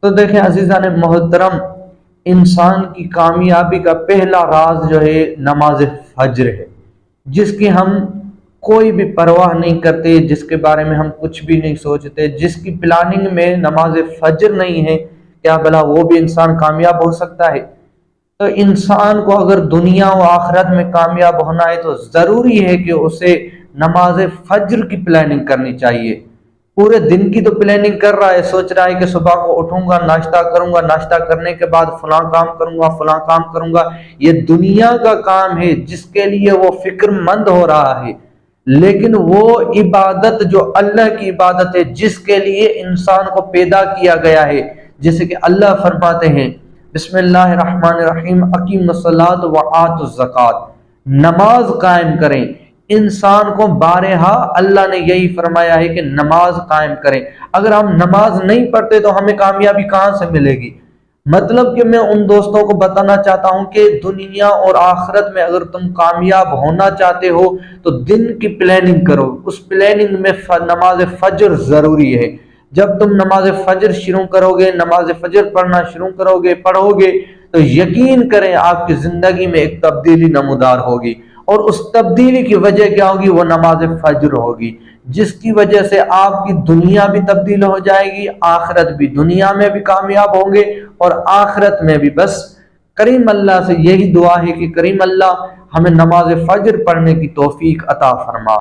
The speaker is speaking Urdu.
تو دیکھیں عزیزان محترم، انسان کی کامیابی کا پہلا راز جو ہے نماز فجر ہے، جس کی ہم کوئی بھی پرواہ نہیں کرتے، جس کے بارے میں ہم کچھ بھی نہیں سوچتے، جس کی پلاننگ میں نماز فجر نہیں ہے، کیا بھلا وہ بھی انسان کامیاب ہو سکتا ہے؟ تو انسان کو اگر دنیا و آخرت میں کامیاب ہونا ہے تو ضروری ہے کہ اسے نماز فجر کی پلاننگ کرنی چاہیے۔ پورے دن کی تو پلاننگ کر رہا ہے، سوچ رہا ہے کہ صبح کو اٹھوں گا، ناشتہ کروں گا، ناشتہ کرنے کے بعد فلاں کام کروں گا، فلاں کام کروں گا، یہ دنیا کا کام ہے جس کے لیے وہ فکر مند ہو رہا ہے۔ لیکن وہ عبادت جو اللہ کی عبادت ہے، جس کے لیے انسان کو پیدا کیا گیا ہے، جیسے کہ اللہ فرماتے ہیں بسم اللہ الرحمن الرحیم اقیموا الصلاۃ وآتوا الزکوٰۃ، نماز قائم کریں۔ انسان کو بارہا اللہ نے یہی فرمایا ہے کہ نماز قائم کریں۔ اگر ہم نماز نہیں پڑھتے تو ہمیں کامیابی کہاں سے ملے گی؟ مطلب کہ میں ان دوستوں کو بتانا چاہتا ہوں کہ دنیا اور آخرت میں اگر تم کامیاب ہونا چاہتے ہو تو دن کی پلاننگ کرو، اس پلاننگ میں نماز فجر ضروری ہے۔ جب تم نماز فجر شروع کرو گے، نماز فجر پڑھنا شروع پڑھو گے تو یقین کریں آپ کی زندگی میں ایک تبدیلی نمودار ہوگی، اور اس تبدیلی کی وجہ کیا ہوگی؟ وہ نماز فجر ہوگی، جس کی وجہ سے آپ کی دنیا بھی تبدیل ہو جائے گی، آخرت بھی، دنیا میں بھی کامیاب ہوں گے اور آخرت میں بھی۔ بس کریم اللہ سے یہی دعا ہے کہ کریم اللہ ہمیں نماز فجر پڑھنے کی توفیق عطا فرما۔